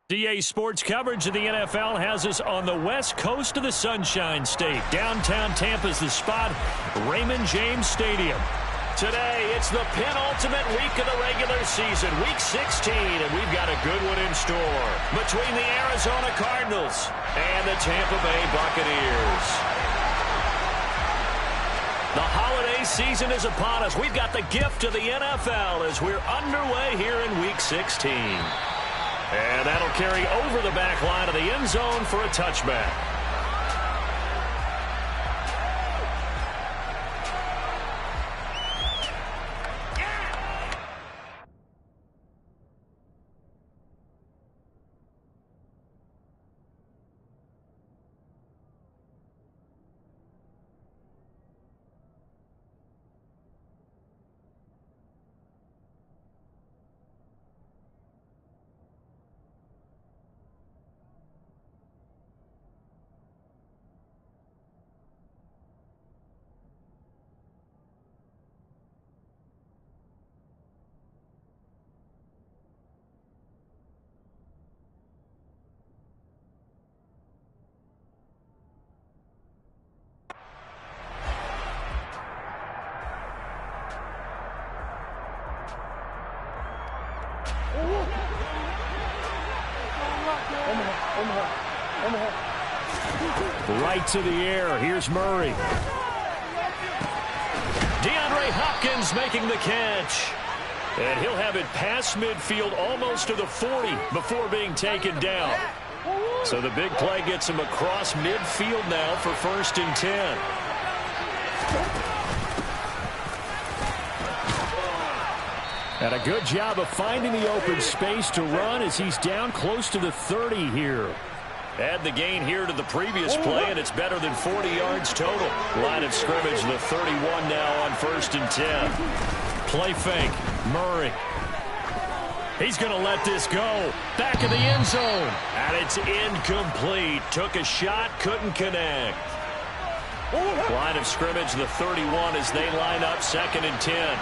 DA Sports coverage of the NFL has us on the west coast of the Sunshine State. Downtown Tampa's the spot, Raymond James Stadium. Today, it's the penultimate week of the regular season, week 16, and we've got a good one in store between the Arizona Cardinals and the Tampa Bay Buccaneers. The holiday season is upon us. We've got the gift of the NFL as we're underway here in week 16. And that'll carry over the back line of the end zone for a touchback. Right to the air. Here's Murray. DeAndre Hopkins making the catch. And he'll have it past midfield almost to the 40 before being taken down. So the big play gets him across midfield now for 1st and 10. And a good job of finding the open space to run as he's down close to the 30 here. Add the gain here to the previous play, and it's better than 40 yards total. Line of scrimmage, the 31 now on 1st and 10. Play fake, Murray. He's going to let this go. Back of the end zone. And it's incomplete. Took a shot, couldn't connect. Line of scrimmage, the 31 as they line up 2nd and 10.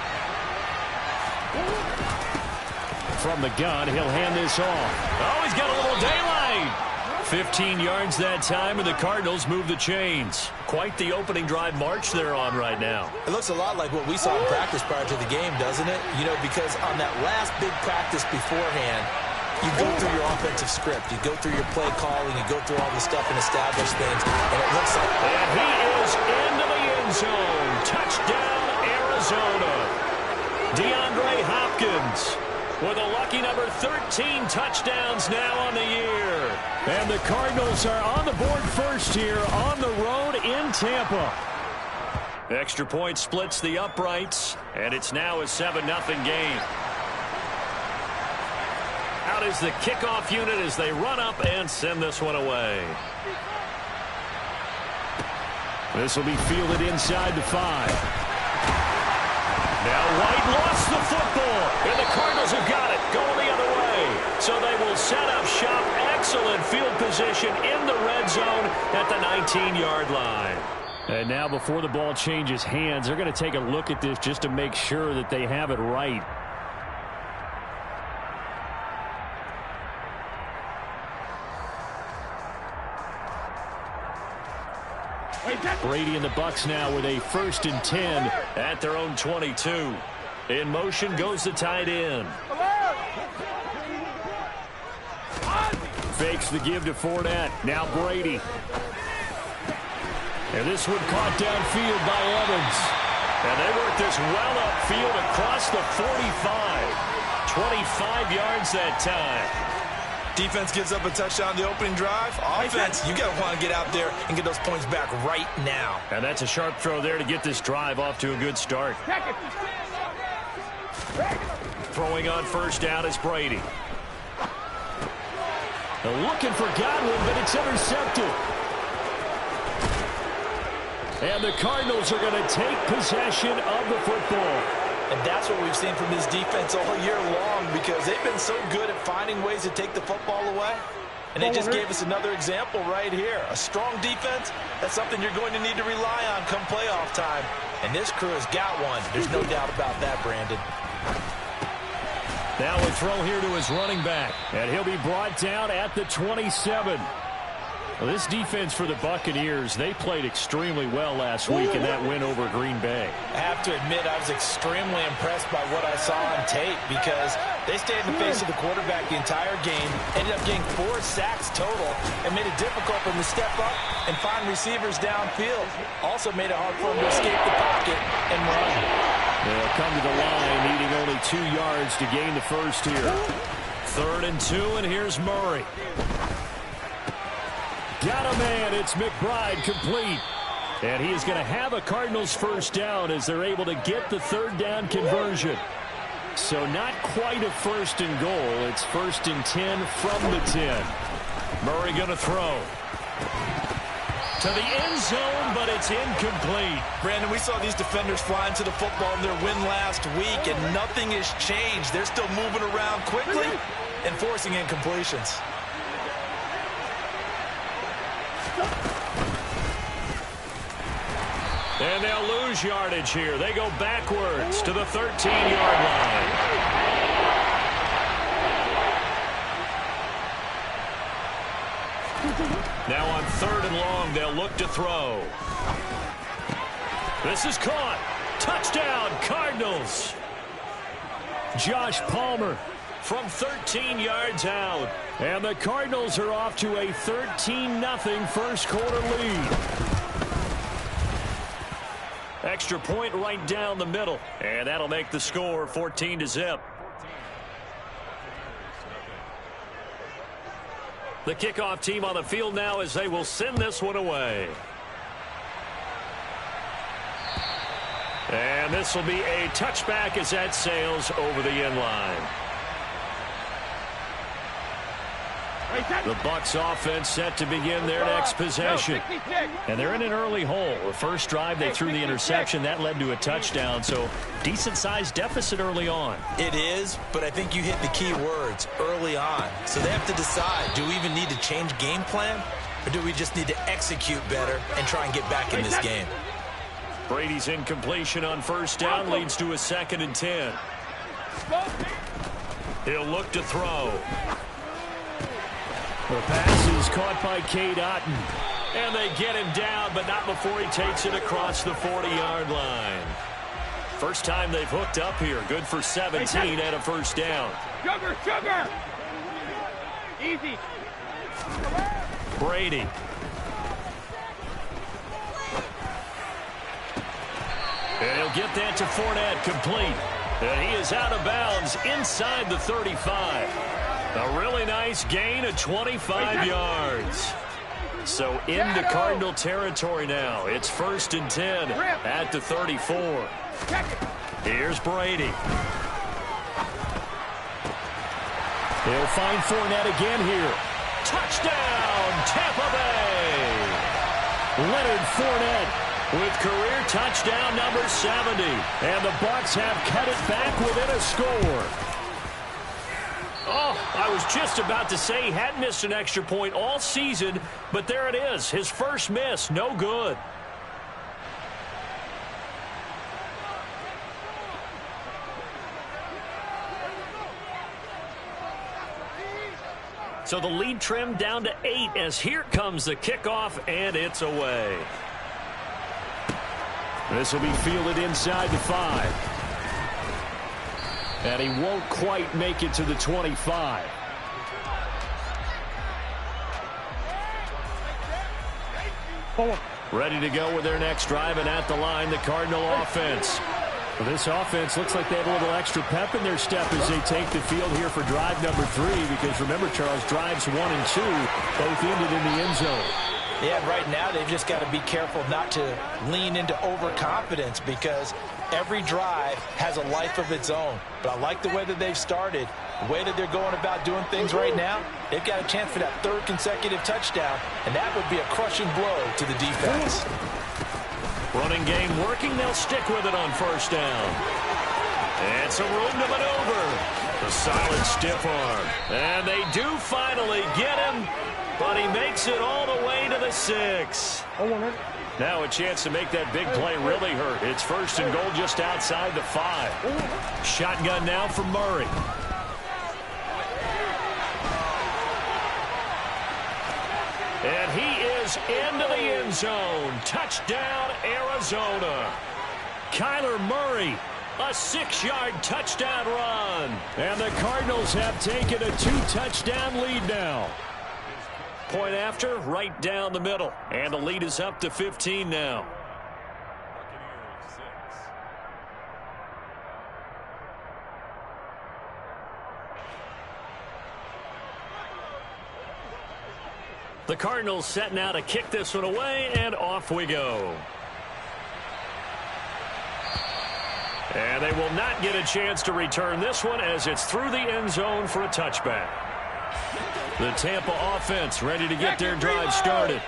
From the gun, he'll hand this off. Oh, he's got a little daylight. 15 yards that time, and the Cardinals move the chains. Quite the opening drive march they're on right now. It looks a lot like what we saw in practice prior to the game, doesn't it? You know, because on that last big practice beforehand, you go through your offensive script. You go through your play calling. You go through all the stuff and establish things. And it looks like... And he is into the end zone. Touchdown, Arizona. DeAndre Hopkins with a lucky number 13 touchdowns now on the year. And the Cardinals are on the board first here on the road in Tampa. Extra point splits the uprights, and it's now a 7-0 game. Out is the kickoff unit as they run up and send this one away. This will be fielded inside the 5. Now White lost the football, and the Cardinals have got it, going the other way. So they will set up shop. Excellent field position in the red zone at the 19-yard line. And now before the ball changes hands, they're going to take a look at this just to make sure that they have it right. Brady and the Bucs now with a 1st and 10 at their own 22. In motion goes the tight end. Fakes the give to Fournette. Now Brady. And this one caught downfield by Evans. And they work this well upfield across the 45. 25 yards that time. Defense gives up a touchdown the opening drive. Offense, you got to want to get out there and get those points back right now. And that's a sharp throw there to get this drive off to a good start. Throwing on 1st down is Brady. They're looking for Godwin, but it's intercepted. And the Cardinals are going to take possession of the football. And that's what we've seen from this defense all year long, because they've been so good at finding ways to take the football away. And they just gave us another example right here. A strong defense, that's something you're going to need to rely on come playoff time. And this crew has got one. There's no doubt about that, Brandon. Now Now a throw here to his running back. And he'll be brought down at the 27. Well, this defense for the Buccaneers, they played extremely well last week in that win over Green Bay. I have to admit, I was extremely impressed by what I saw on tape because they stayed in the face of the quarterback the entire game, ended up getting 4 sacks total, and made it difficult for them to step up and find receivers downfield. Also made it hard for them to escape the pocket and run. They'll come to the line, needing only 2 yards to gain the first here. 3rd and 2, and here's Murray. Got a man. It's McBride complete. And he is going to have a Cardinals first down as they're able to get the 3rd down conversion. So not quite a 1st and goal. It's 1st and 10 from the 10. Murray going to throw. To the end zone, but it's incomplete. Brandon, we saw these defenders flying to the football in their win last week, and nothing has changed. They're still moving around quickly and forcing incompletions. And they'll lose yardage here. They go backwards to the 13-yard line. Now on 3rd and long, they'll look to throw. This is caught. Touchdown, Cardinals. Josh Palmer from 13 yards out. And the Cardinals are off to a 13-0 first quarter lead. Extra point right down the middle. And that'll make the score 14-0. The kickoff team on the field now as they will send this one away. And this will be a touchback as that sails over the end line. The Bucs offense set to begin their next possession. And they're in an early hole. The first drive, they threw the interception. That led to a touchdown. So decent-sized deficit early on. It is, but I think you hit the key words, early on. So they have to decide, do we even need to change game plan? Or do we just need to execute better and try and get back in this game? Brady's incompletion on first down leads to a 2nd and 10. He'll look to throw. The pass is caught by Cade Otton. And they get him down, but not before he takes it across the 40-yard line. First time they've hooked up here. Good for 17 and a first down. Sugar! Easy. Brady. And he'll get that to Fournette, complete. And he is out of bounds inside the 35. A really nice gain of 25 yards. So into Cardinal territory now. It's 1st and 10 at the 34. Here's Brady. He'll find Fournette again here. Touchdown, Tampa Bay. Leonard Fournette with career touchdown number 70. And the Bucs have cut it back within a score. Oh, I was just about to say he hadn't missed an extra point all season, but there it is. His first miss, no good. So the lead trimmed down to 8 as here comes the kickoff, and it's away. This will be fielded inside the 5. And he won't quite make it to the 25. Ready to go with their next drive, and at the line, the Cardinal offense. Well, this offense looks like they have a little extra pep in their step as they take the field here for drive number 3, because remember, Charles, drives 1 and 2 both ended in the end zone. Yeah, right now they've just got to be careful not to lean into overconfidence because every drive has a life of its own. But I like the way that they've started, the way that they're going about doing things right now. They've got a chance for that 3rd consecutive touchdown, and that would be a crushing blow to the defense. Running game working. They'll stick with it on first down. And some room to maneuver. The solid stiff arm. And they do finally get him, but he makes it all the way to the 6. Now a chance to make that big play really hurt. It's 1st and goal just outside the 5. Shotgun now for Murray. And he is into the end zone. Touchdown, Arizona. Kyler Murray, a 6-yard touchdown run. And the Cardinals have taken a 2-touchdown lead now. Point after, right down the middle. And the lead is up to 15 now. The Cardinals set now to kick this one away, and off we go. And they will not get a chance to return this one as it's through the end zone for a touchback. The Tampa offense ready to get their drive started.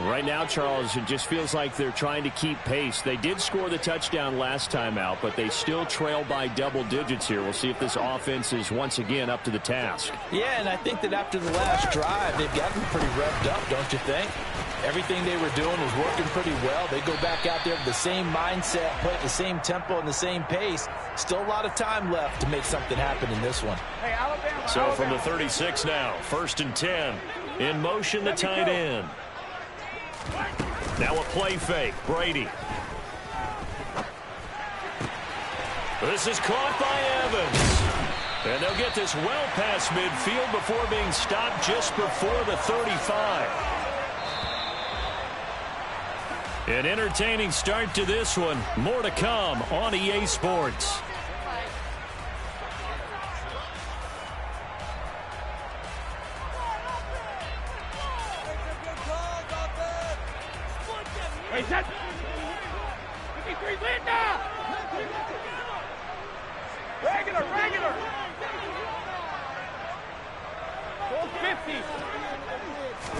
Right now, Charles, it just feels like they're trying to keep pace. They did score the touchdown last time out, but they still trail by double digits here. We'll see if this offense is once again up to the task. Yeah, and I think that after the last drive, they've gotten pretty revved up, don't you think? Everything they were doing was working pretty well. They go back out there with the same mindset, play at the same tempo and the same pace. Still a lot of time left to make something happen in this one. Hey, Alabama, So from the Alabama. 36 now, 1st and 10. In motion, the tight end. Now a play fake. Brady. This is caught by Evans. And they'll get this well past midfield before being stopped just before the 35. An entertaining start to this one. More to come on EA Sports. Hey, set. 53 lead now. Regular. 50.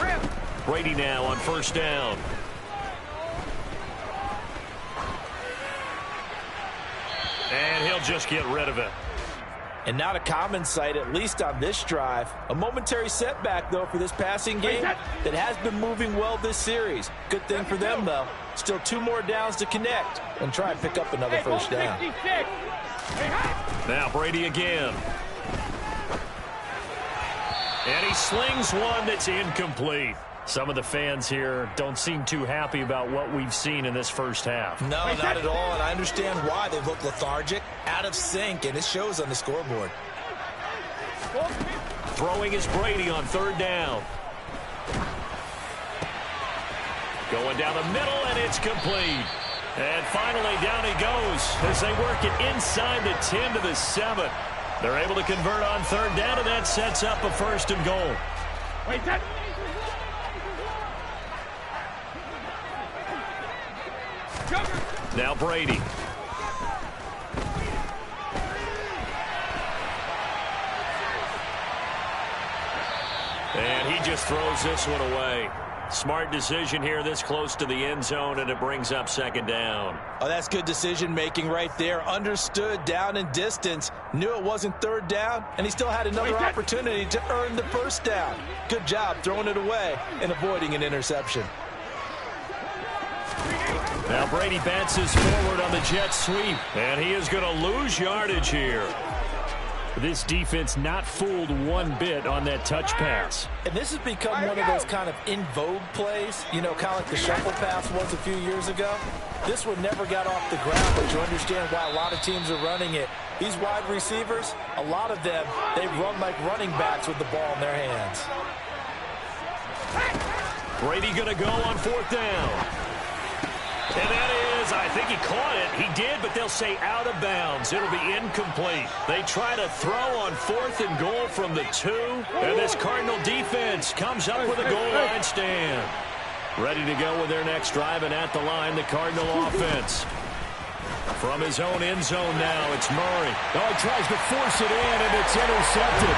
Rip. Brady now on 1st down. And he'll just get rid of it. And not a common sight, at least on this drive. A momentary setback, though, for this passing game that has been moving well this series. Good thing for them, though. Still 2 more downs to connect and try and pick up another first down. 56. Hey, Now Brady again. And he slings one that's incomplete. Some of the fans here don't seem too happy about what we've seen in this first half. No, not at all, and I understand why. They look lethargic, out of sync, and it shows on the scoreboard. Throwing is Brady on 3rd down. Going down the middle, and it's complete. And finally, down he goes as they work it inside the 10 to the 7. They're able to convert on 3rd down, and that sets up a 1st and goal. wait, set. Now Brady. And he just throws this one away. Smart decision here this close to the end zone, and it brings up 2nd down. Oh, that's good decision-making right there. Understood down and distance. Knew it wasn't 3rd down, and he still had another opportunity to earn the 1st down. Good job throwing it away and avoiding an interception. Now Brady bounces forward on the jet sweep, and he is going to lose yardage here. This defense not fooled one bit on that touch pass. And this has become one of those kind of in vogue plays, you know, kind of like the shuffle pass was a few years ago. This one never got off the ground, but you understand why a lot of teams are running it. These wide receivers, a lot of them, they run like running backs with the ball in their hands. Brady going to go on 4th down. And that is, I think he caught it. He did, but they'll say out of bounds. It'll be incomplete. They try to throw on 4th and goal from the 2. And this Cardinal defense comes up with a goal line stand. Ready to go with their next drive, and at the line, the Cardinal offense. From his own end zone now, it's Murray. Oh, he tries to force it in, and it's intercepted.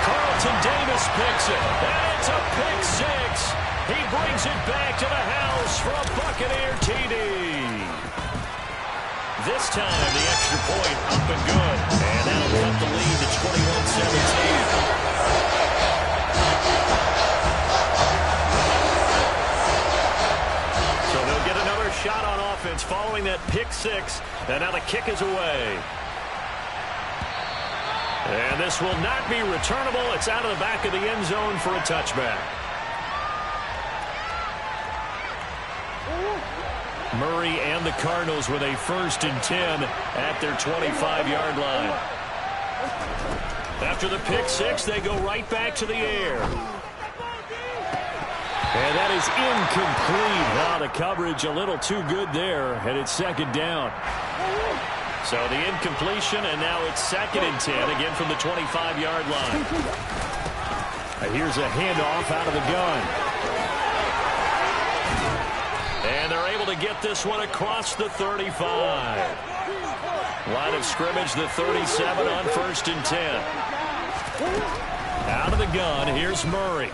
Carlton Davis picks it, and it's a pick 6. He brings it back to the house for a Buccaneer TD. This time, the extra point up and good. And that'll cut the lead to 21-17. So they'll get another shot on offense following that pick 6. And now the kick is away. And this will not be returnable. It's out of the back of the end zone for a touchback. Murray and the Cardinals with a 1st and 10 at their 25-yard line. After the pick six, they go right back to the air. And that is incomplete. Now the coverage a little too good there, and it's 2nd down. So the incompletion, and now it's 2nd and 10, again from the 25-yard line. And here's a handoff out of the gun. And they're able to get this one across the 35. Line of scrimmage, the 37 on 1st and 10. Out of the gun, here's Murray.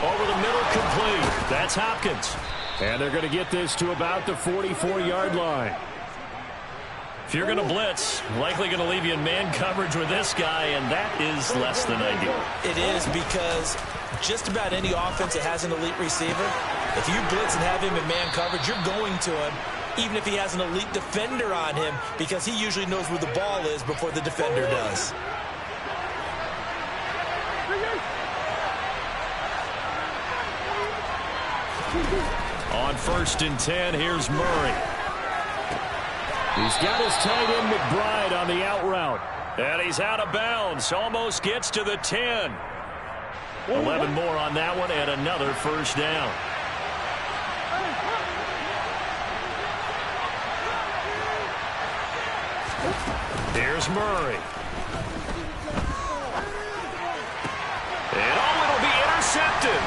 Over the middle, complete. That's Hopkins. And they're going to get this to about the 44-yard line. If you're going to blitz, likely going to leave you in man coverage with this guy, and that is less than ideal. It is, because just about any offense that has an elite receiver, if you blitz and have him in man coverage, you're going to him, even if he has an elite defender on him, because he usually knows where the ball is before the defender does. On 1st and 10, here's Murray. He's got his tight end McBride on the out route. And he's out of bounds. Almost gets to the 10. 11 more on that one, and another 1st down. Here's Murray. And it'll be intercepted.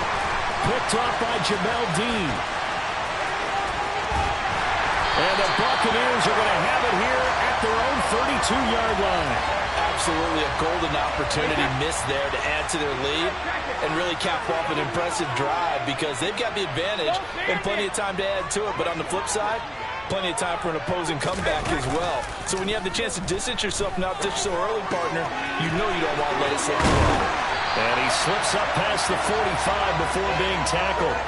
Picked off by Jamel Dean. And the Buccaneers are going to have it here at their own 32-yard line. Absolutely a golden opportunity missed there to add to their lead and really cap off an impressive drive, because they've got the advantage and plenty of time to add to it. But on the flip side, plenty of time for an opposing comeback as well. So when you have the chance to distance yourself and not ditch so early, partner, you know you don't want to let it slip away. And he slips up past the 45 before being tackled.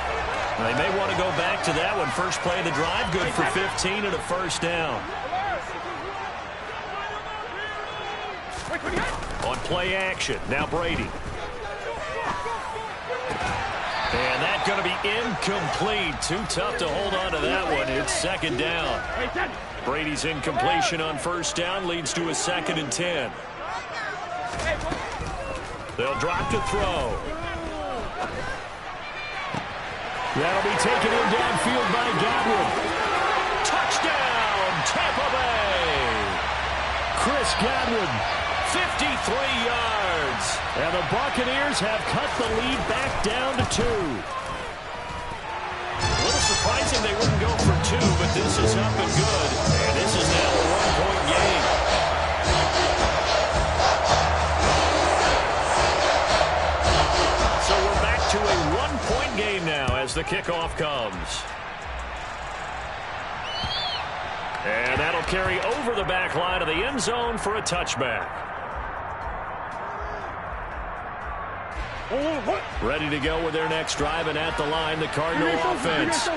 They may want to go back to that one. First play of the drive, good for 15 and a 1st down. On play action, now Brady. And that's going to be incomplete. Too tough to hold on to that one. It's 2nd down. Brady's incompletion on 1st down leads to a 2nd and 10. They'll drop to throw. That'll be taken in downfield by Godwin. Touchdown, Tampa Bay. Chris Godwin, 53 yards. And the Buccaneers have cut the lead back down to 2. A little surprising they wouldn't go for 2, but this is up and good. And this is now a 1-point game. So we're back to a 1-point game now as the kickoff comes. And that'll carry over the back line of the end zone for a touchback. Ready to go with their next drive, and at the line, the Cardinal offense.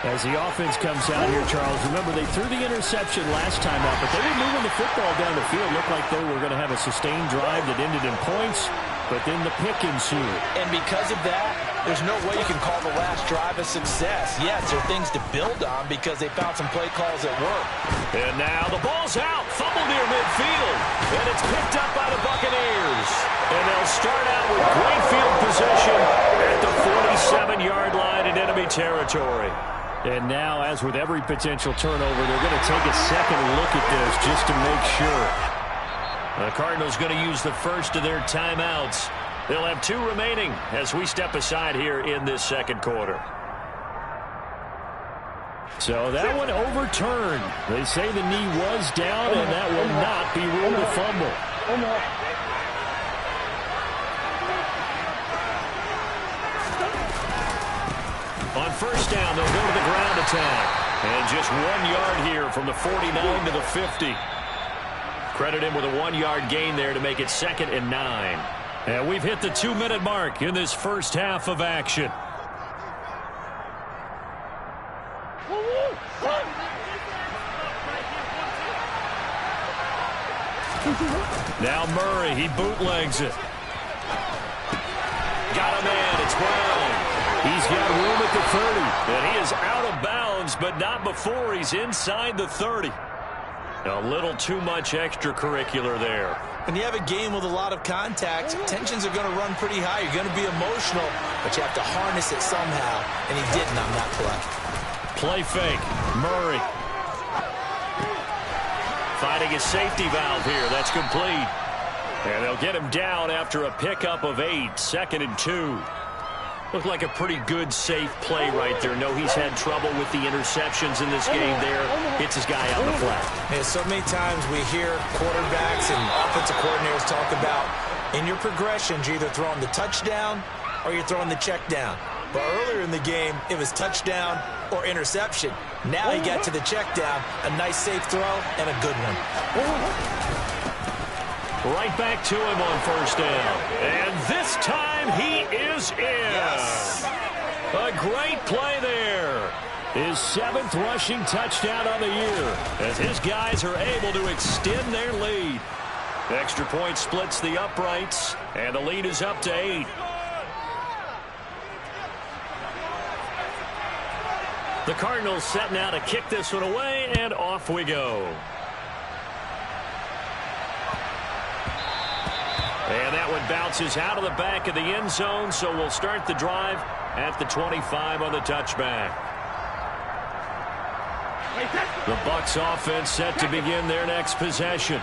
As the offense comes out here, Charles, remember they threw the interception last time out, but they were moving the football down the field. Looked like they were going to have a sustained drive that ended in points, but then the pick ensued. And because of that, there's no way you can call the last drive a success. Yes, there are things to build on because they found some play calls that work. And now the ball's out, fumble near midfield, and it's picked up by the Buccaneers. And they'll start out with great field position at the 47-yard line in enemy territory. And now, as with every potential turnover, they're going to take a second look at this just to make sure. The Cardinals going to use the first of their timeouts. They'll have 2 remaining as we step aside here in this second quarter. So that one overturned. They say the knee was down, and that will not be ruled a fumble. On 1st down, they'll go to the ground attack. And just 1 yard here from the 49 to the 50. Credit him with a 1-yard gain there to make it 2nd and 9. And we've hit the 2-minute mark in this first half of action. Now Murray, he bootlegs it. Got a man, it's Brown. He's got room at the 30. And he is out of bounds, but not before he's inside the 30. A little too much extracurricular there. When you have a game with a lot of contact, tensions are going to run pretty high. You're going to be emotional, but you have to harness it somehow, and he didn't on that play. Play fake. Murray. Finding a safety valve here. That's complete. And they'll get him down after a pickup of 8. 2nd and 2. Looked like a pretty good, safe play right there. No, he's had trouble with the interceptions in this game there. Hits his guy out in the flat. Yeah, so many times we hear quarterbacks and offensive coordinators talk about in your progressions, you're either throwing the touchdown or you're throwing the check down. But earlier in the game, it was touchdown or interception. Now he got to the check down, a nice safe throw, and a good one. Right back to him on 1st down. And this time he is in. Yes. A great play there. His 7th rushing touchdown on the year as his guys are able to extend their lead. Extra point splits the uprights, and the lead is up to 8. The Cardinals setting out to kick this one away, and off we go. And that one bounces out of the back of the end zone, so we'll start the drive at the 25 on the touchback. The Bucs offense set to begin their next possession.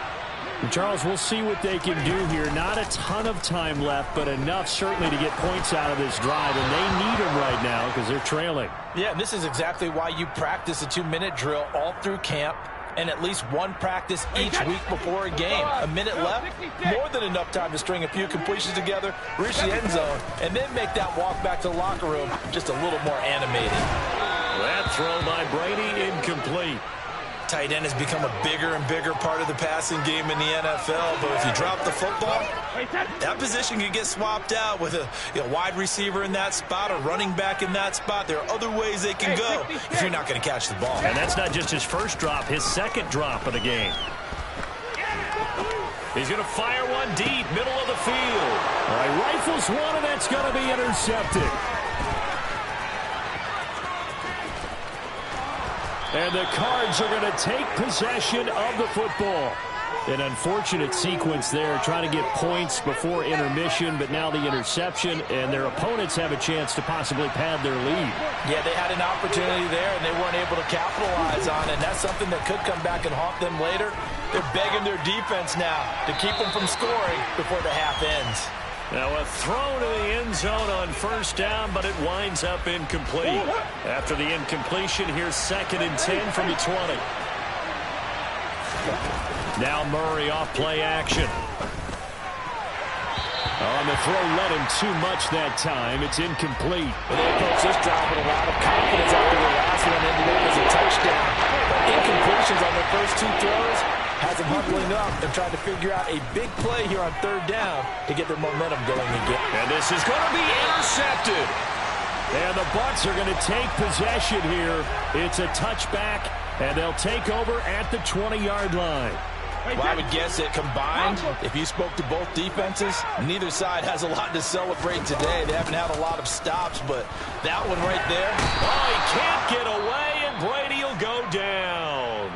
And Charles, we'll see what they can do here. Not a ton of time left, but enough certainly to get points out of this drive, and they need them right now because they're trailing. Yeah, and this is exactly why you practice a 2-minute drill all through camp and at least one practice each week before a game. A minute left, more than enough time to string a few completions together, reach the end zone, and then make that walk back to the locker room just a little more animated. That throw by Brady incomplete. Tight end has become a bigger and bigger part of the passing game in the NFL, but if you drop the football, that position can get swapped out with a wide receiver in that spot, a running back in that spot. There are other ways they can go if you're not going to catch the ball. And that's not just his first drop, his 2nd drop of the game. He's going to fire one deep, middle of the field. All right, rifles one, and that's going to be intercepted. And the Cards are going to take possession of the football. An unfortunate sequence there, trying to get points before intermission, but now the interception, and their opponents have a chance to possibly pad their lead. Yeah, they had an opportunity there, and they weren't able to capitalize on it. And that's something that could come back and haunt them later. They're begging their defense now to keep them from scoring before the half ends. Now a throw to the end zone on 1st down, but it winds up incomplete. After the incompletion, here's 2nd and 10 from the 20. Now Murray off play action. On the throw, led him too much that time. It's incomplete. Well, they approach this drive with a lot of confidence after the last one ended up as a touchdown. But incompletions on their first 2 throws has them huddling up and trying to figure out a big play here on 3rd down to get their momentum going again. And this is going to be intercepted. And the Bucs are going to take possession here. It's a touchback, and they'll take over at the 20-yard line. Well, I would guess that combined, if you spoke to both defenses, neither side has a lot to celebrate today. They haven't had a lot of stops, but that one right there. Oh, he can't get away, and Brady will go down.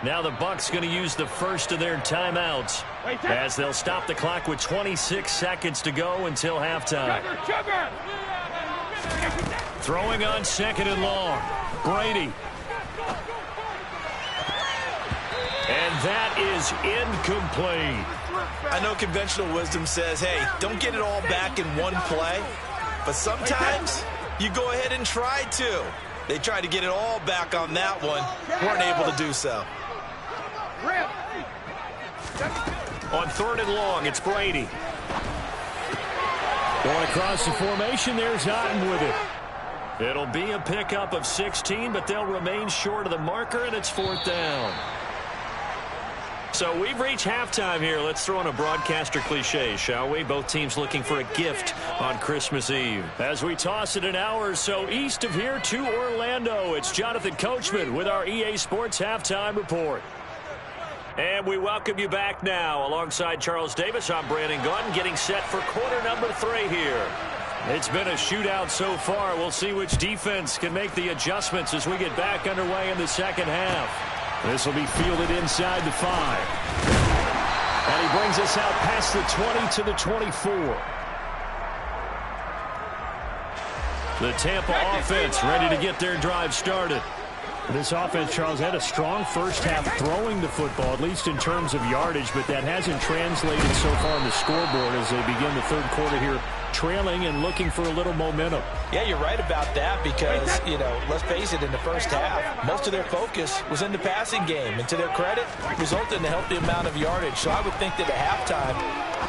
Now the Bucs going to use the first of their timeouts as they'll stop the clock with 26 seconds to go until halftime. Throwing on 2nd and long. Brady. And that is incomplete. I know conventional wisdom says, hey, don't get it all back in one play. But sometimes you go ahead and try to. They tried to get it all back on that one. Weren't able to do so. On 3rd and long, it's Brady. Going across the formation, there's Otten with it. It'll be a pickup of 16, but they'll remain short of the marker, and it's 4th down. So we've reached halftime here. Let's throw in a broadcaster cliche, shall we? Both teams looking for a gift on Christmas Eve. As we toss it an hour or so east of here to Orlando, it's Jonathan Coachman with our EA Sports Halftime Report. And we welcome you back now. Alongside Charles Davis, I'm Brandon Gordon, getting set for quarter number 3 here. It's been a shootout so far. We'll see which defense can make the adjustments as we get back underway in the second half. This will be fielded inside the 5. And he brings us out past the 20 to the 24. The Tampa offense ready to get their drive started. This offense, Charles, had a strong first half throwing the football, at least in terms of yardage, but that hasn't translated so far on the scoreboard as they begin the third quarter here, trailing and looking for a little momentum. Yeah, you're right about that because, let's face it, in the first half, most of their focus was in the passing game. And to their credit, resulted in a healthy amount of yardage. So I would think that at halftime,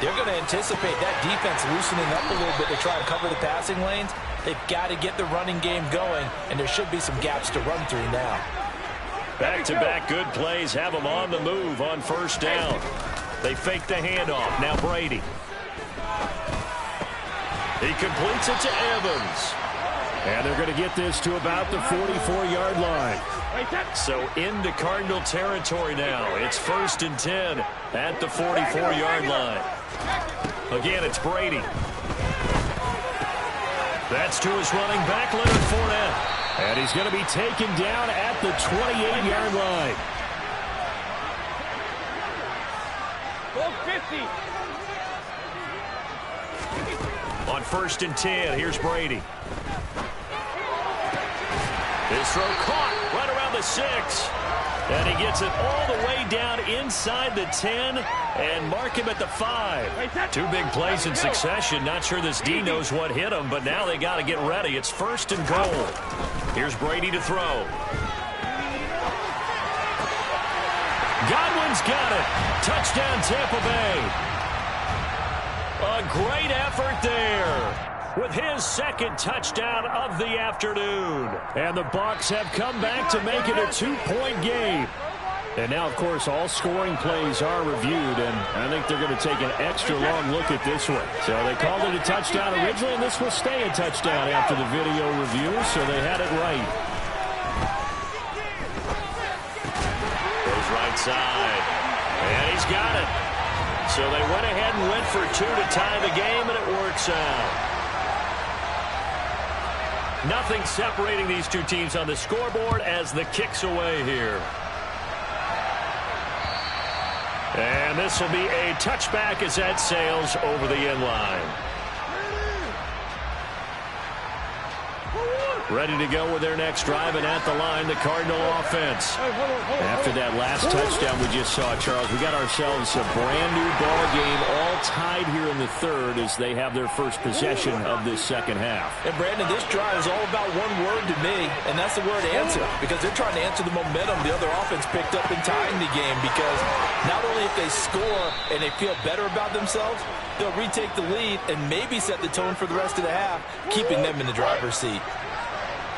they're going to anticipate that defense loosening up a little bit to try and cover the passing lanes. They've got to get the running game going, and there should be some gaps to run through now. Back-to-back good plays have them on the move on first down. They fake the handoff. Now Brady. He completes it to Evans. And they're going to get this to about the 44-yard line. So into Cardinal territory now. It's 1st and 10 at the 44-yard line. Again, it's Brady. That's to his running back, Leonard Fournette. And he's going to be taken down at the 28-yard line. 50. On 1st and 10, here's Brady. His throw caught right around the 6. And he gets it all the way down inside the 10 and mark him at the 5. 2 big plays in succession. Not sure this D knows what hit him, but now they got to get ready. It's 1st and goal. Here's Brady to throw. Godwin's got it. Touchdown, Tampa Bay. A great effort there with his second touchdown of the afternoon. And the Bucs have come back to make it a 2-point game. And now, of course, all scoring plays are reviewed, and I think they're going to take an extra long look at this one. So they called it a touchdown originally, and this will stay a touchdown after the video review, so they had it right. Goes right side, and he's got it. So they went ahead and went for 2 to tie the game, and it works out. Nothing separating these two teams on the scoreboard as the kick's away here. And this will be a touchback as that sails over the end line. Ready to go with their next drive, and at the line, the Cardinal offense. After that last touchdown we just saw, Charles, we got ourselves a brand-new ball game, all tied here in the third as they have their first possession of this second half. And, Brandon, this drive is all about one word to me, and that's the word answer, because they're trying to answer the momentum the other offense picked up in tying the game, because not only if they score and they feel better about themselves, they'll retake the lead and maybe set the tone for the rest of the half, keeping them in the driver's seat.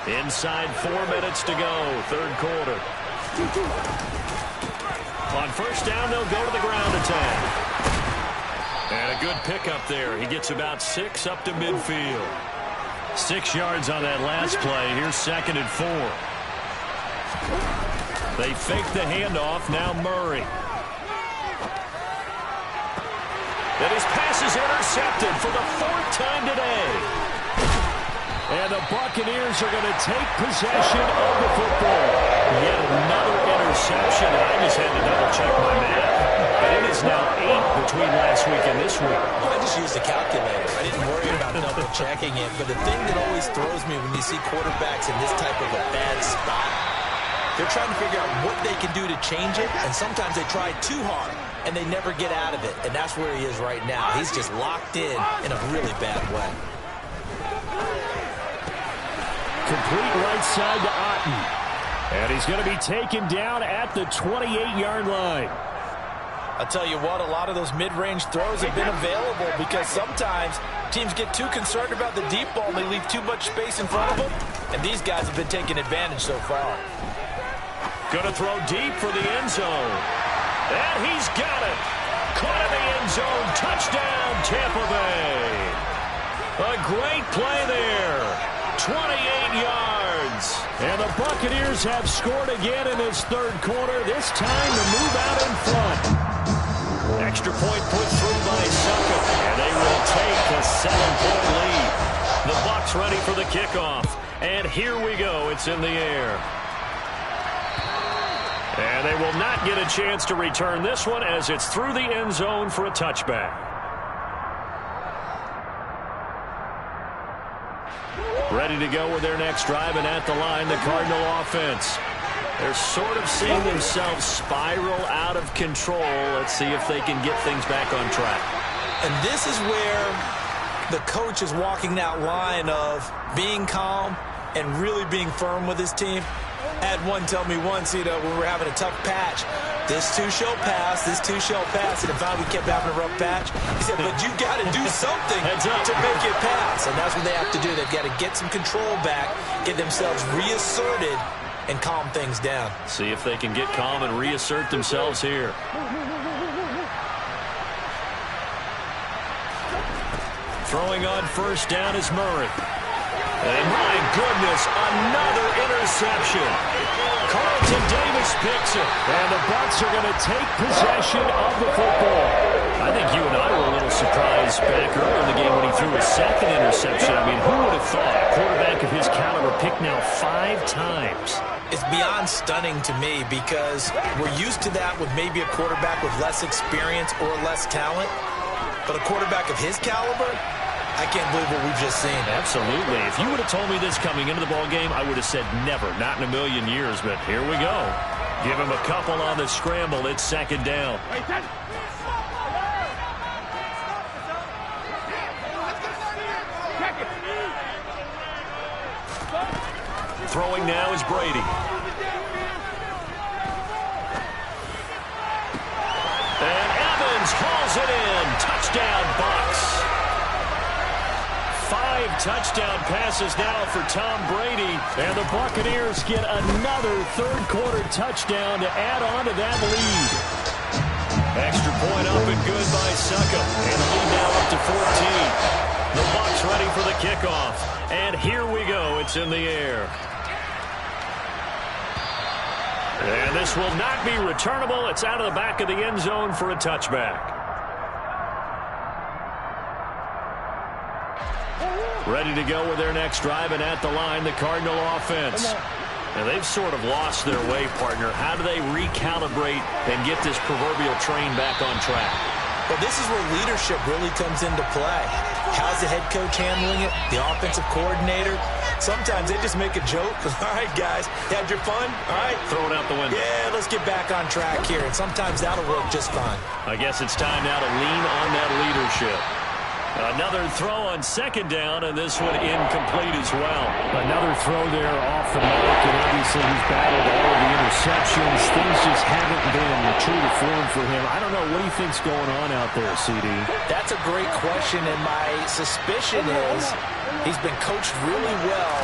Inside 4 minutes to go, third quarter. On first down, they'll go to the ground attack. And a good pickup there. He gets about 6 up to midfield. 6 yards on that last play. Here's 2nd and 4. They fake the handoff. Now Murray. And his pass is intercepted for the 4th time today. And the Buccaneers are going to take possession of the football. Yet another interception. I just had to double-check my math. But it is now 8 between last week and this week. I just used a calculator. I didn't worry about double-checking it. But the thing that always throws me when you see quarterbacks in this type of a bad spot, they're trying to figure out what they can do to change it. And sometimes they try too hard, and they never get out of it. And that's where he is right now. He's just locked in a really bad way. Complete right side to Otten. And he's going to be taken down at the 28-yard line. I'll tell you what, a lot of those mid-range throws have been available because sometimes teams get too concerned about the deep ball and they leave too much space in front of them. And these guys have been taking advantage so far. Going to throw deep for the end zone. And he's got it. Caught in the end zone. Touchdown, Tampa Bay. A great play there. 28 yards. And the Buccaneers have scored again in this third quarter, this time to move out in front. Extra point put through by Suckup, and they will take the 7-point lead. Bucs ready for the kickoff. And here we go. It's in the air. And they will not get a chance to return this one as it's through the end zone for a touchback. Ready to go with their next drive, and at the line, the Cardinal offense. They're sort of seeing themselves spiral out of control. Let's see if they can get things back on track. And this is where the coach is walking that line of being calm and really being firm with his team. I had one tell me once, when we're having a tough patch, this too shall pass, this too shall pass. And if we kept having a rough patch, he said, but you got to do something to make it pass. And that's what they have to do. They've got to get some control back, get themselves reasserted, and calm things down. See if they can get calm and reassert themselves here. Throwing on first down is Murray. And my goodness, another interception. Carlton Davis picks it. And the Bucs are going to take possession of the football. I think you and I were a little surprised back earlier in the game when he threw his second interception. I mean, who would have thought a quarterback of his caliber picked now 5 times? It's beyond stunning to me because we're used to that with maybe a quarterback with less experience or less talent. But a quarterback of his caliber, I can't believe what we've just seen. Absolutely. If you would have told me this coming into the ball game, I would have said never, not in a million years. But here we go. Give him a couple on the scramble. It's second down. Throwing now is Brady. And Evans hauls it in. Touchdown, Bucs. 5 touchdown passes now for Tom Brady. And the Buccaneers get another third-quarter touchdown to add on to that lead. Extra point up and good by Suckup. And the lead now up to 14. The Bucs ready for the kickoff. And here we go. It's in the air. And this will not be returnable. It's out of the back of the end zone for a touchback. Ready to go with their next drive, and at the line, the Cardinal offense. And they've sort of lost their way, partner. How do they recalibrate and get this proverbial train back on track? Well, this is where leadership really comes into play. How's the head coach handling it? The offensive coordinator? Sometimes they just make a joke. All right, guys, you had your fun? All right. Throw it out the window. Yeah, let's get back on track here. And sometimes that'll work just fine. I guess it's time now to lean on that leadership. Another throw on second down, and this one incomplete as well. Another throw there off the mark, and obviously he's battled all of the interceptions. Things just haven't been true to form for him. I don't know. What do you think's going on out there, CD? That's a great question, and my suspicion is he's been coached really well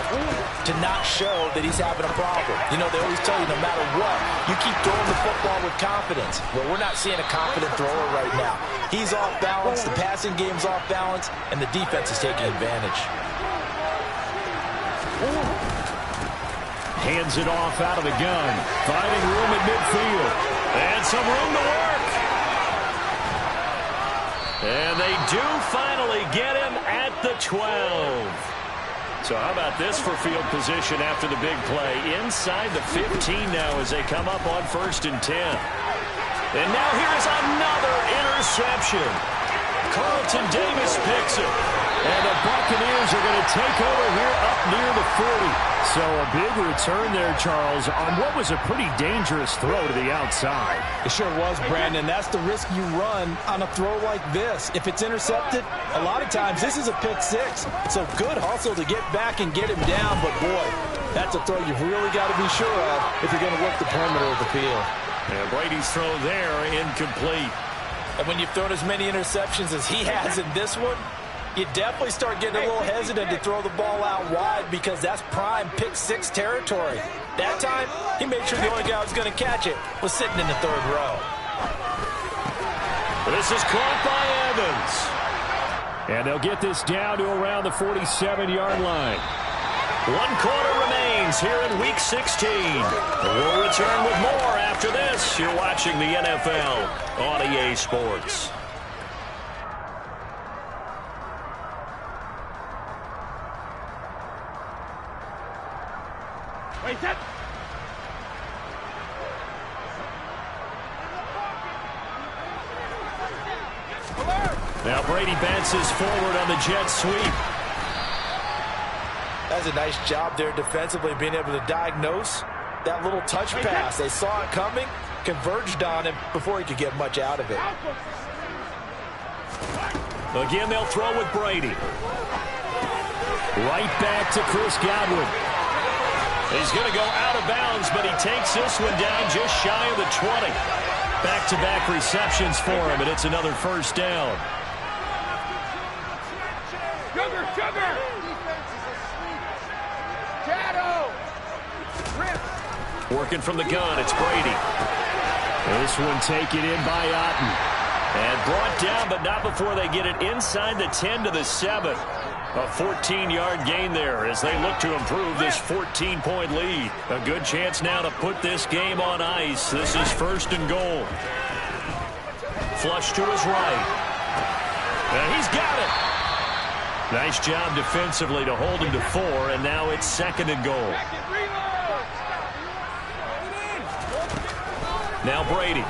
to not show that he's having a problem. You know, they always tell you no matter what, you keep throwing the football with confidence. Well, we're not seeing a confident thrower right now. He's off balance, the passing game's off balance, and the defense is taking advantage. Hands it off out of the gun. Finding room at midfield. And some room to work. And they do finally get him at the 12. So how about this for field position after the big play? Inside the 15 now as they come up on 1st and 10. And now here's another interception. Carlton Davis picks it. And the Buccaneers are going to take over here up near the 40. So a big return there, Charles, on what was a pretty dangerous throw to the outside. It sure was, Brandon. That's the risk you run on a throw like this. If it's intercepted, a lot of times this is a pick 6. So good hustle to get back and get him down. But, boy, that's a throw you've really got to be sure of if you're going to work the perimeter of the field. And Brady's throw there, incomplete. And when you've thrown as many interceptions as he has in this one, you definitely start getting a little hesitant to throw the ball out wide because that's prime pick 6 territory. That time, he made sure the only guy who was going to catch it was sitting in the 3rd row. This is caught by Evans. And they'll get this down to around the 47-yard line. 1 quarter remains here in Week 16. We'll return with more after this. You're watching the NFL on EA Sports. Now Brady bounces forward on the jet sweep. That's a nice job there defensively, being able to diagnose that little touch pass. They saw it coming, converged on him before he could get much out of it. Again, they'll throw with Brady. Right back to Chris Godwin. He's going to go out of bounds, but he takes this one down just shy of the 20. Back-to-back receptions for him, and it's another first down. Sugar! Working from the gun, it's Brady. This one taken in by Otten. And brought down, but not before they get it inside the 10 to the 7. A 14-yard gain there as they look to improve this 14-point lead. A good chance now to put this game on ice. This is first and goal. Flush to his right. And he's got it. Nice job defensively to hold him to 4, and now it's second and goal. Now Brady.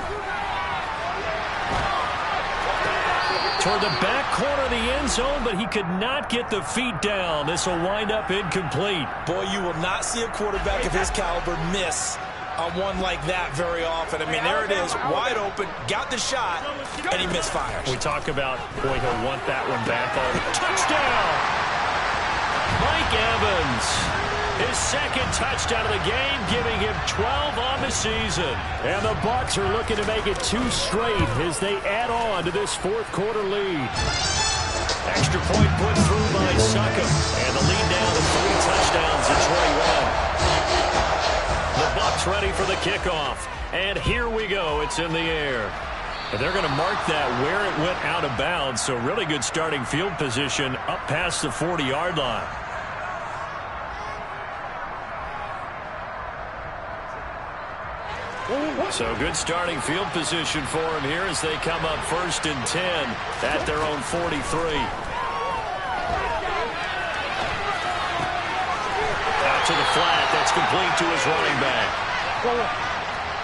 Toward the back corner of the end zone, but he could not get the feet down. This will wind up incomplete. Boy, you will not see a quarterback of his caliber miss on one like that very often. I mean, there it is, wide open, got the shot, and he misfires. We talk about, boy, he'll want that one back. Touchdown! Mike Evans. His second touchdown of the game, giving him 12 on the season. And the Bucs are looking to make it 2 straight as they add on to this fourth quarter lead. Extra point put through by Suckham. And the lead down to 3 touchdowns at 21. The Bucs ready for the kickoff. And here we go. It's in the air. But they're going to mark that where it went out of bounds. So really good starting field position up past the 40-yard line. So good starting field position for him here as they come up first and 10 at their own 43. Out to the flat. That's complete to his running back.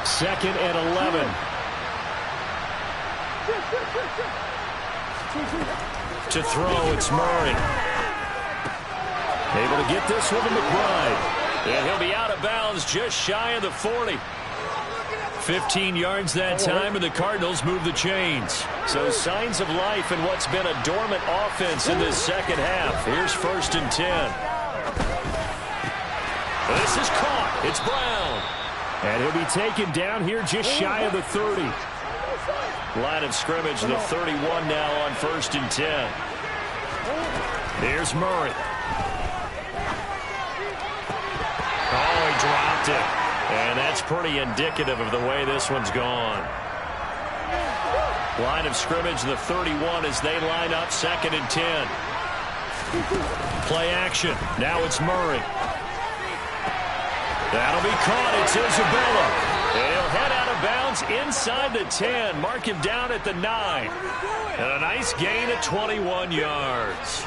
Second and 11. To throw, it's Murray. Able to get this one to McBride. And he'll be out of bounds just shy of the 40. 15 yards that time, and the Cardinals move the chains. So signs of life in what's been a dormant offense in this second half. Here's first and 10. This is caught. It's Brown. And he'll be taken down here just shy of the 30. Line of scrimmage, the 31 now on first and 10. Here's Murray. Oh, he dropped it. And that's pretty indicative of the way this one's gone. Line of scrimmage, the 31 as they line up second and 10. Play action. Now it's Murray. That'll be caught. It's Isabella. He'll head out of bounds inside the 10. Mark him down at the 9. And a nice gain of 21 yards.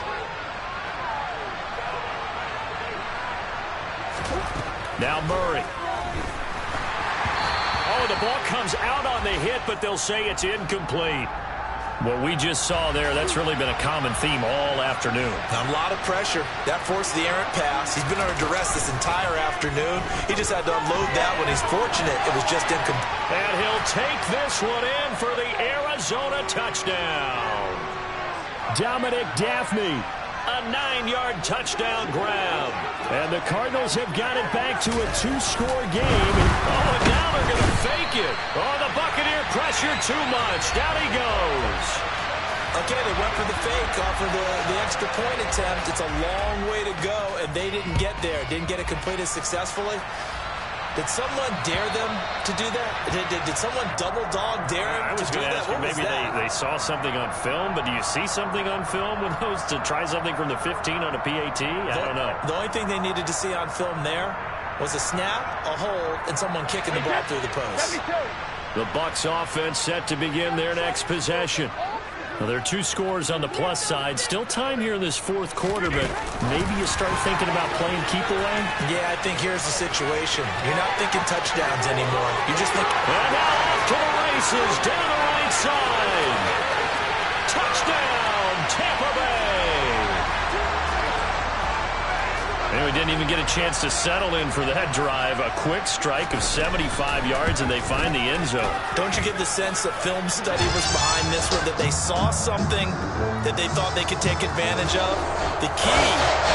Now Murray. Oh, the ball comes out on the hit, but they'll say it's incomplete. What we just saw there, that's really been a common theme all afternoon. A lot of pressure. That forced the errant pass. He's been under duress this entire afternoon. He just had to unload that one. He's fortunate it was just incomplete. And he'll take this one in for the Arizona touchdown. Dominic Daphne. A 9-yard touchdown grab. And the Cardinals have got it back to a 2-score game. Oh, and now they're going to fake it. Oh, the Buccaneer pressure too much. Down he goes. Okay, they went for the fake off of the extra point attempt. It's a long way to go, and they didn't get there. Didn't get it completed successfully. Did someone dare them to do that? Did someone double dog dare them to do that? I was going to ask you, maybe they saw something on film, but do you see something on film with those to try something from the 15 on a PAT? I don't know. The only thing they needed to see on film there was a snap, a hold, and someone kicking the ball through the post. The Bucs offense set to begin their next possession. Well, there are 2 scores on the plus side. Still time here in this fourth quarter, but maybe you start thinking about playing keep away? Yeah, I think here's the situation. You're not thinking touchdowns anymore. You're just thinking... And now off to the races, down the right side. Touchdown, Tampa Bay! And we didn't even get a chance to settle in for that drive. A quick strike of 75 yards, and they find the end zone. Don't you get the sense that film study was behind this one, that they saw something that they thought they could take advantage of? The key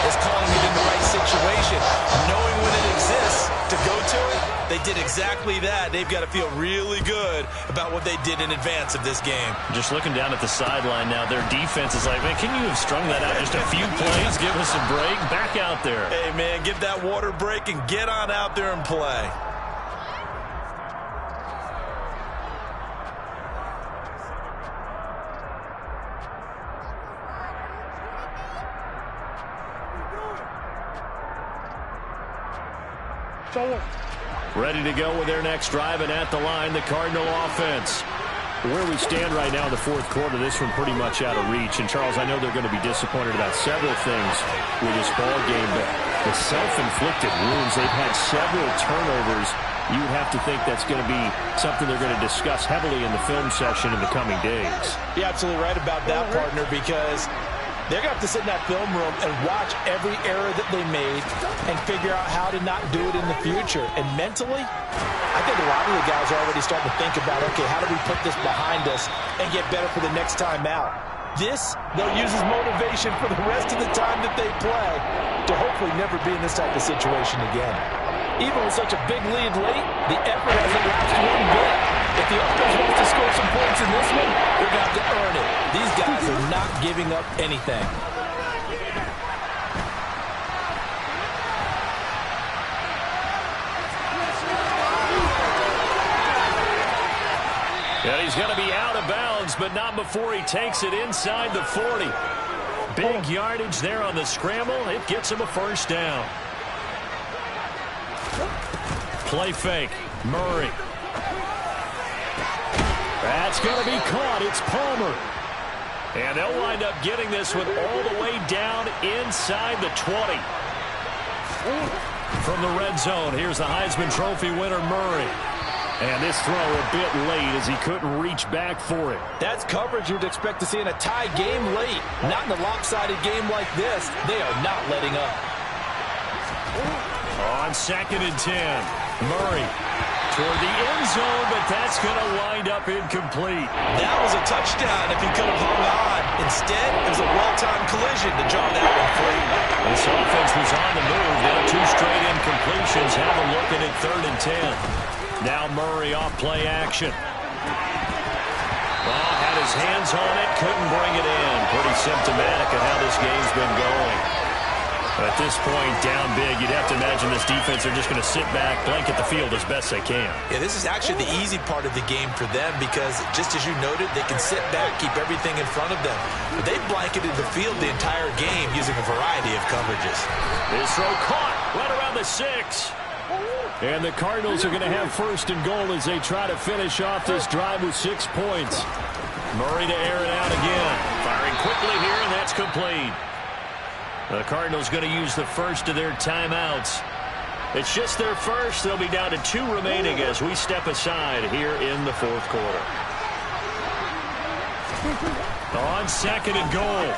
is calling it in the right situation, knowing when it exists to go to it. They did exactly that. They've got to feel really good about what they did in advance of this game. Just looking down at the sideline now, their defense is like, man, can you have strung that out just a few plays? Give us a break. Back out there. Hey, man, give that water break and get on out there and play. Ready to go with their next drive, and at the line, the Cardinal offense. Where we stand right now in the fourth quarter, this one pretty much out of reach. And, Charles, I know they're going to be disappointed about several things with this ball game, but the self-inflicted wounds, they've had several turnovers. You would have to think that's going to be something they're going to discuss heavily in the film session in the coming days. You're absolutely right about that, partner, because they're going to have to sit in that film room and watch every error that they made and figure out how to not do it in the future. And mentally, I think a lot of the guys are already starting to think about, okay, how do we put this behind us and get better for the next time out? This, they'll use as motivation for the rest of the time that they play to hopefully never be in this type of situation again. Even with such a big lead late, the effort hasn't lapsed one bit. If the offense wants to score some points in this one, they're going to have to earn it. These guys are not giving up anything. And he's going to be out of bounds, but not before he takes it inside the 40. Big yardage there on the scramble. It gets him a first down. Play fake. Murray. That's going to be caught. It's Palmer. And they'll wind up getting this one all the way down inside the 20. From the red zone, here's the Heisman Trophy winner, Murray. And this throw a bit late as he couldn't reach back for it. That's coverage you'd expect to see in a tie game late. Not in a lopsided game like this. They are not letting up. On 2nd and 10, Murray toward the end zone, but that's going to wind up incomplete. That was a touchdown if he could have hung on. Instead, it was a well-timed collision to draw that one free. This offense was on the move. Now 2 straight incompletions. Have them looking at 3rd and 10. Now Murray off play action. Oh, had his hands on it, couldn't bring it in. Pretty symptomatic of how this game's been going. At this point, down big, you'd have to imagine this defense are just going to sit back, blanket the field as best they can. Yeah, this is actually the easy part of the game for them because, just as you noted, they can sit back, keep everything in front of them. But they've blanketed the field the entire game using a variety of coverages. This throw caught right around the 6. And the Cardinals are going to have 1st and goal as they try to finish off this drive with 6 points. Murray to air it out again. Firing quickly here, and that's complete. The Cardinals going to use the first of their timeouts. It's just their first. They'll be down to 2 remaining as we step aside here in the 4th quarter. On 2nd and goal,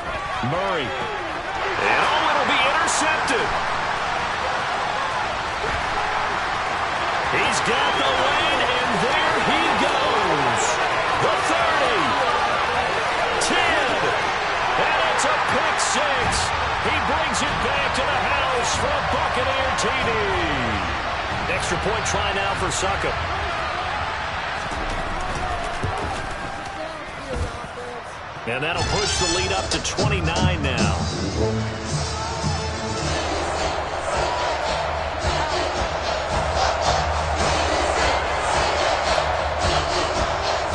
Murray. And it'll be intercepted. He's got the lane, and there he goes. The 30. 10. And it's a pick 6. He brings it back to the house for a Buccaneer TD. Extra point try now for Suckup. And that'll push the lead up to 29 now.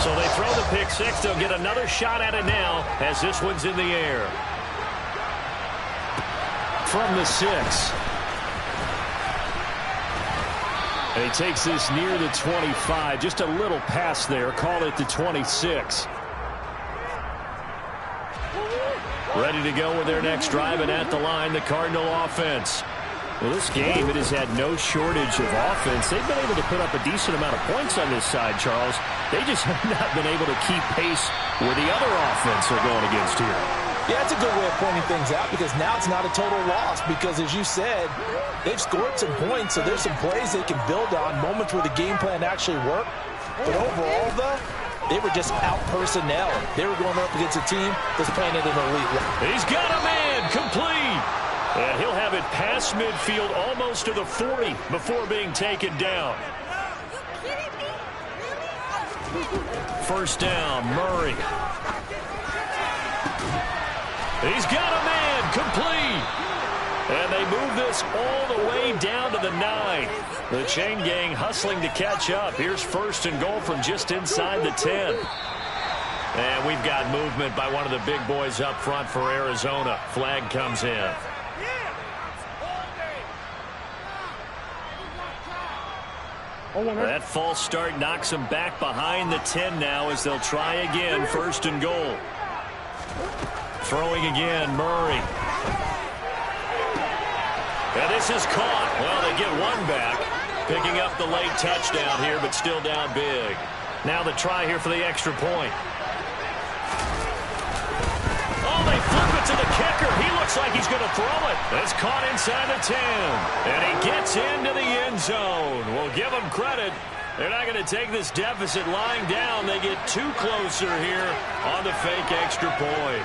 So they throw the pick 6. They'll get another shot at it now as this one's in the air. From the 6. And he takes this near the 25. Just a little pass there. Call it the 26. Ready to go with their next drive, and at the line, the Cardinal offense. Well, this game, it has had no shortage of offense. They've been able to put up a decent amount of points on this side, Charles. They just have not been able to keep pace where the other offense are going against here. Yeah, it's a good way of pointing things out because now it's not a total loss because, as you said, they've scored some points, so there's some plays they can build on, moments where the game plan actually worked. But overall, though, they were just out-personnel. They were going up against a team that's playing at an elite level. He's got a man complete. And he'll have it past midfield almost to the 40 before being taken down. First down, Murray. He's got a man complete. And they move this all the way down to the 9. The chain gang hustling to catch up. Here's first and goal from just inside the 10. And we've got movement by one of the big boys up front for Arizona. Flag comes in. That false start knocks them back behind the 10 now as they'll try again. First and goal. Throwing again, Murray. And this is caught. Well, they get one back. Picking up the late touchdown here, but still down big. Now the try here for the extra point. Oh, they flip it to the kicker. He looks like he's going to throw it. It's caught inside the 10. And he gets into the end zone. We'll give them credit. They're not going to take this deficit lying down. They get too closer here on the fake extra point.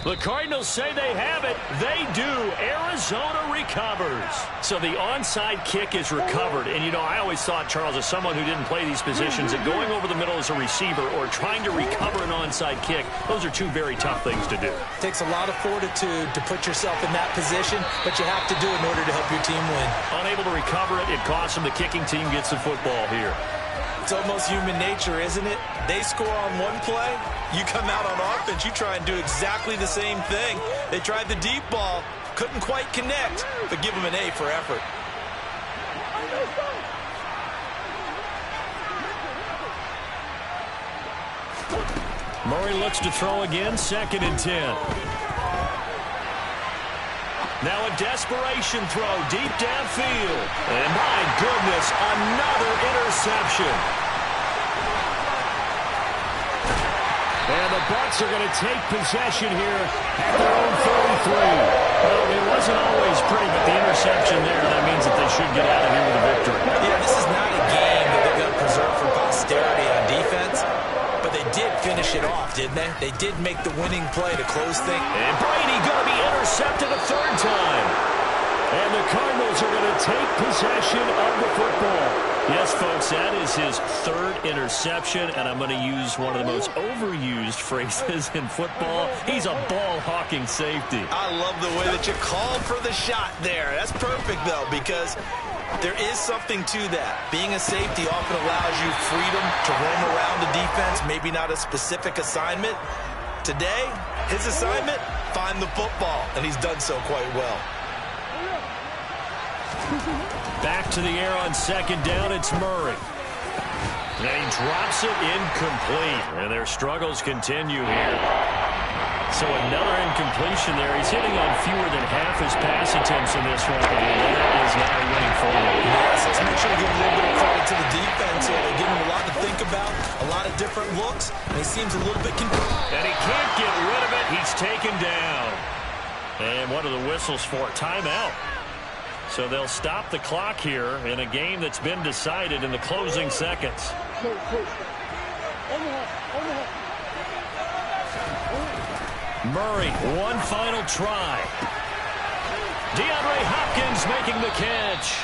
The Cardinals say they have it. They do. Arizona recovers. So the onside kick is recovered. And, you know, I always thought, Charles, as someone who didn't play these positions, that going over the middle as a receiver or trying to recover an onside kick, those are two very tough things to do. It takes a lot of fortitude to put yourself in that position, but you have to do it in order to help your team win. Unable to recover it, it costs them. The kicking team gets the football here. It's almost human nature, isn't it? They score on one play, you come out on offense, you try and do exactly the same thing. They tried the deep ball, couldn't quite connect, but give them an A for effort. Murray looks to throw again, 2nd and 10. Now a desperation throw deep downfield. And my goodness, another interception. And the Bucs are going to take possession here at their own 33. Well, it wasn't always pretty, but the interception there, that means that they should get out of here with a victory. Yeah, this is not a game that they're going to preserve for posterity on defense, but they did finish it off, didn't they? They did make the winning play to close things. And Brady going to be intercepted a 3rd time. And the Cardinals are going to take possession of the football. Yes, folks, that is his 3rd interception, and I'm going to use one of the most overused phrases in football. He's a ball-hawking safety. I love the way that you called for the shot there. That's perfect, though, because there is something to that. Being a safety often allows you freedom to roam around the defense, maybe not a specific assignment. Today, his assignment, find the football, and he's done so quite well. Back to the air on 2nd down, it's Murray. And he drops it incomplete, and their struggles continue here. So another incompletion there. He's hitting on fewer than half his pass attempts in this one, and that is not a winning formula. Yes, let's make sure to give a little bit of credit to the defense here. They give him a lot to think about, a lot of different looks, and he seems a little bit confused. And he can't get rid of it. He's taken down. And what are the whistles for? Timeout. So they'll stop the clock here in a game that's been decided in the closing seconds. Murray, one final try. DeAndre Hopkins making the catch.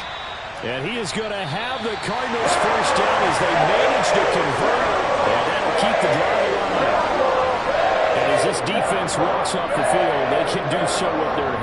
And he is going to have the Cardinals first down as they manage to convert. And that'll keep the drive alive. And as this defense walks off the field, they can do so with their